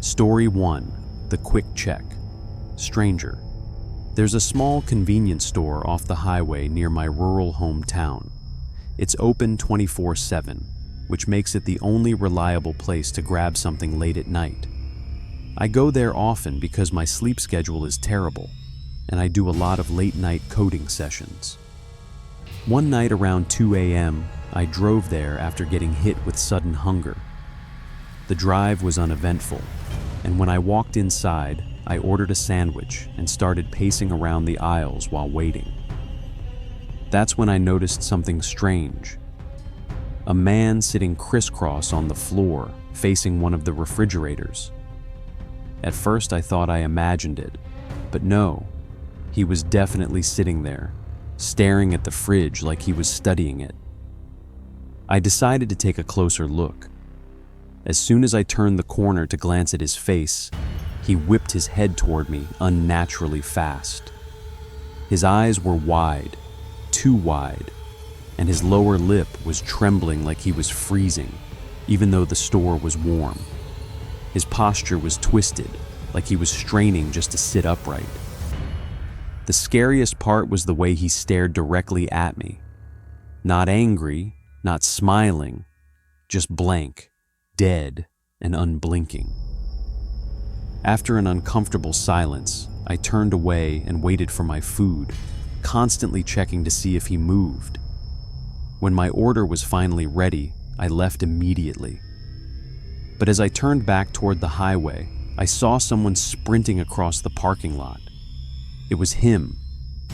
Story 1. The Quick Check. Stranger. There's a small convenience store off the highway near my rural hometown. It's open 24/7, which makes it the only reliable place to grab something late at night. I go there often because my sleep schedule is terrible, and I do a lot of late-night coding sessions. One night around 2 a.m., I drove there after getting hit with sudden hunger. The drive was uneventful, and when I walked inside, I ordered a sandwich and started pacing around the aisles while waiting. That's when I noticed something strange. A man sitting crisscross on the floor, facing one of the refrigerators. At first I thought I imagined it, but no, he was definitely sitting there, staring at the fridge like he was studying it. I decided to take a closer look. As soon as I turned the corner to glance at his face, he whipped his head toward me unnaturally fast. His eyes were wide, too wide, and his lower lip was trembling like he was freezing, even though the store was warm. His posture was twisted, like he was straining just to sit upright. The scariest part was the way he stared directly at me. Not angry, not smiling, just blank, dead, and unblinking. After an uncomfortable silence, I turned away and waited for my food, constantly checking to see if he moved. When my order was finally ready, I left immediately. But as I turned back toward the highway, I saw someone sprinting across the parking lot. It was him,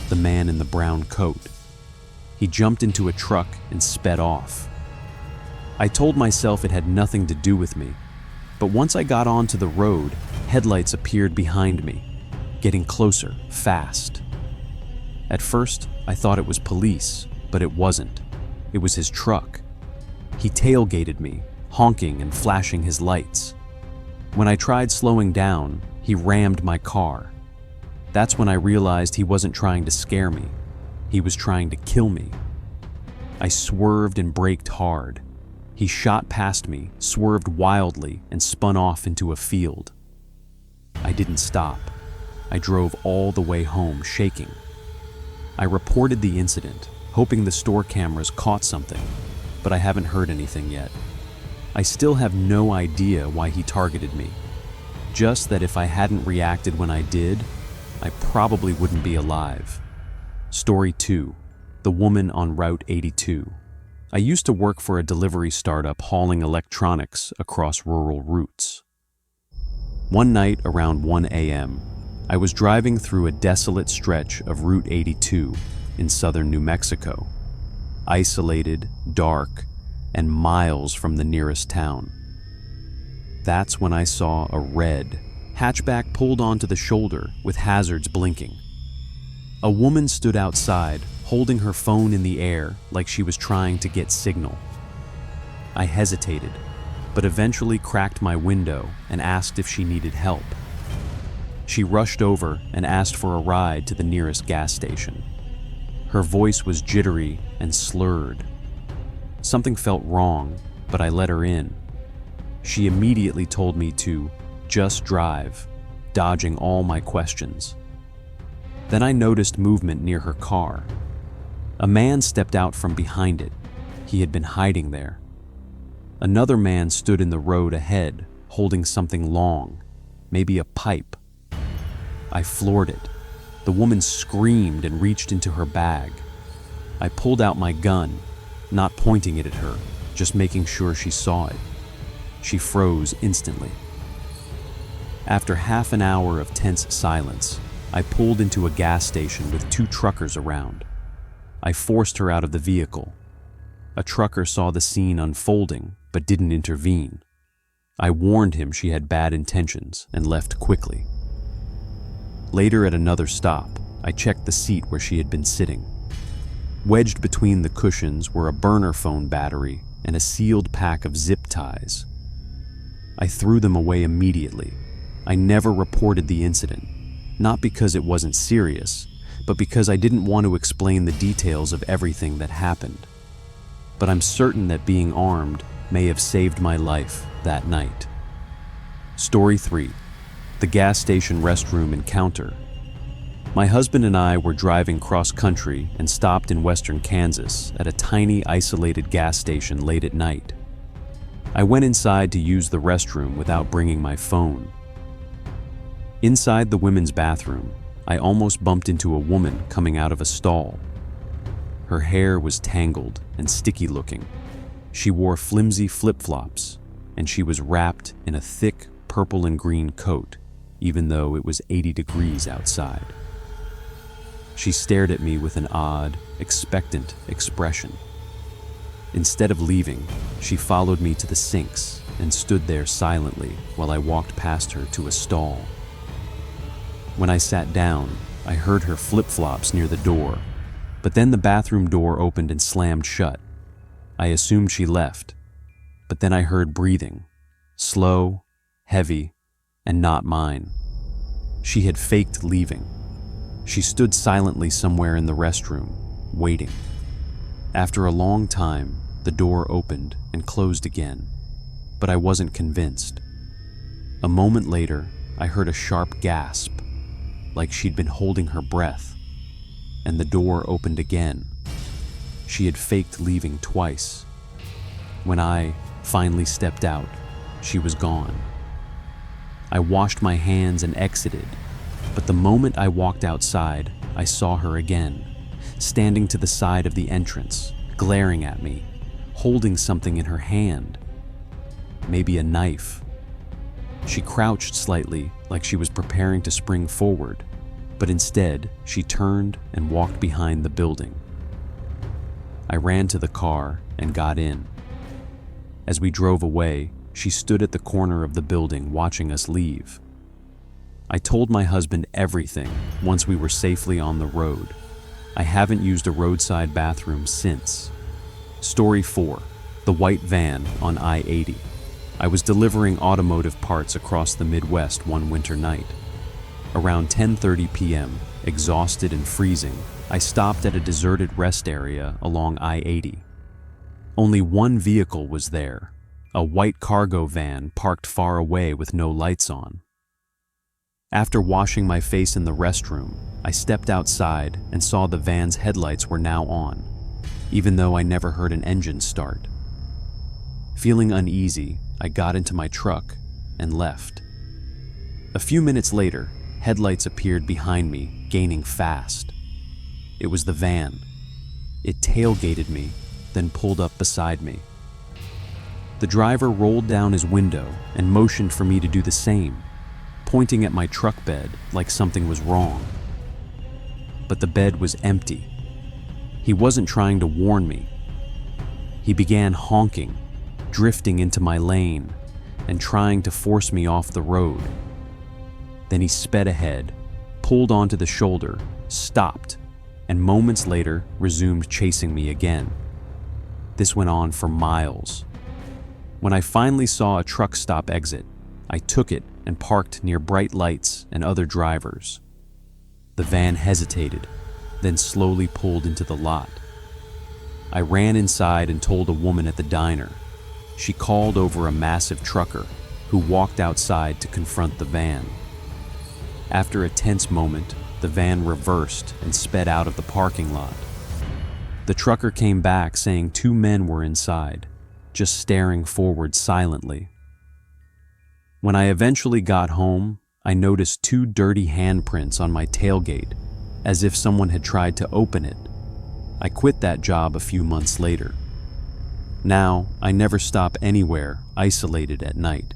the man in the brown coat. He jumped into a truck and sped off. I told myself it had nothing to do with me, but once I got onto the road, headlights appeared behind me, getting closer, fast. At first, I thought it was police, but it wasn't. It was his truck. He tailgated me, honking and flashing his lights. When I tried slowing down, he rammed my car. That's when I realized he wasn't trying to scare me. He was trying to kill me. I swerved and braked hard. He shot past me, swerved wildly, and spun off into a field. I didn't stop. I drove all the way home, shaking. I reported the incident, hoping the store cameras caught something, but I haven't heard anything yet. I still have no idea why he targeted me. Just that if I hadn't reacted when I did, I probably wouldn't be alive. Story 2. The Woman on Route 82. I used to work for a delivery startup hauling electronics across rural routes. One night around 1 a.m., I was driving through a desolate stretch of Route 82 in southern New Mexico. Isolated, dark, and miles from the nearest town. That's when I saw a red hatchback pulled onto the shoulder with hazards blinking. A woman stood outside, holding her phone in the air like she was trying to get signal. I hesitated, but eventually cracked my window and asked if she needed help. She rushed over and asked for a ride to the nearest gas station. Her voice was jittery and slurred. Something felt wrong, but I let her in. She immediately told me to just drive, dodging all my questions. Then I noticed movement near her car. A man stepped out from behind it. He had been hiding there. Another man stood in the road ahead, holding something long, maybe a pipe. I floored it. The woman screamed and reached into her bag. I pulled out my gun, not pointing it at her, just making sure she saw it. She froze instantly. After half an hour of tense silence, I pulled into a gas station with 2 truckers around. I forced her out of the vehicle. A trucker saw the scene unfolding, but didn't intervene. I warned him she had bad intentions and left quickly. Later at another stop, I checked the seat where she had been sitting. Wedged between the cushions were a burner phone battery and a sealed pack of zip ties. I threw them away immediately. I never reported the incident, not because it wasn't serious, but because I didn't want to explain the details of everything that happened. But I'm certain that being armed may have saved my life that night. Story 3. The gas station restroom encounter. My husband and I were driving cross-country and stopped in western Kansas at a tiny, isolated gas station late at night. I went inside to use the restroom without bringing my phone. Inside the women's bathroom, I almost bumped into a woman coming out of a stall. Her hair was tangled and sticky looking. She wore flimsy flip-flops, and she was wrapped in a thick purple and green coat, even though it was 80 degrees outside. She stared at me with an odd, expectant expression. Instead of leaving, she followed me to the sinks and stood there silently while I walked past her to a stall. When I sat down, I heard her flip-flops near the door, but then the bathroom door opened and slammed shut. I assumed she left, but then I heard breathing, slow, heavy, and not mine. She had faked leaving. She stood silently somewhere in the restroom, waiting. After a long time, the door opened and closed again, but I wasn't convinced. A moment later, I heard a sharp gasp, like she'd been holding her breath, and the door opened again. She had faked leaving twice. When I finally stepped out, she was gone. I washed my hands and exited, but the moment I walked outside, I saw her again, standing to the side of the entrance, glaring at me, holding something in her hand. Maybe a knife. She crouched slightly, like she was preparing to spring forward, but instead, she turned and walked behind the building. I ran to the car and got in. As we drove away, she stood at the corner of the building watching us leave. I told my husband everything once we were safely on the road. I haven't used a roadside bathroom since. Story 4. The white van on I-80. I was delivering automotive parts across the Midwest one winter night. Around 10:30 p.m., exhausted and freezing, I stopped at a deserted rest area along I-80. Only one vehicle was there, a white cargo van parked far away with no lights on. After washing my face in the restroom, I stepped outside and saw the van's headlights were now on, even though I never heard an engine start. Feeling uneasy, I got into my truck and left. A few minutes later, headlights appeared behind me, gaining fast. It was the van. It tailgated me, then pulled up beside me. The driver rolled down his window and motioned for me to do the same, pointing at my truck bed like something was wrong. But the bed was empty. He wasn't trying to warn me. He began honking, drifting into my lane, and trying to force me off the road. Then he sped ahead, pulled onto the shoulder, stopped, and moments later resumed chasing me again. This went on for miles. When I finally saw a truck stop exit, I took it and parked near bright lights and other drivers. The van hesitated, then slowly pulled into the lot. I ran inside and told a woman at the diner. She called over a massive trucker who walked outside to confront the van. After a tense moment, the van reversed and sped out of the parking lot. The trucker came back saying 2 men were inside, just staring forward silently. When I eventually got home, I noticed 2 dirty handprints on my tailgate, as if someone had tried to open it. I quit that job a few months later. Now, I never stop anywhere isolated at night.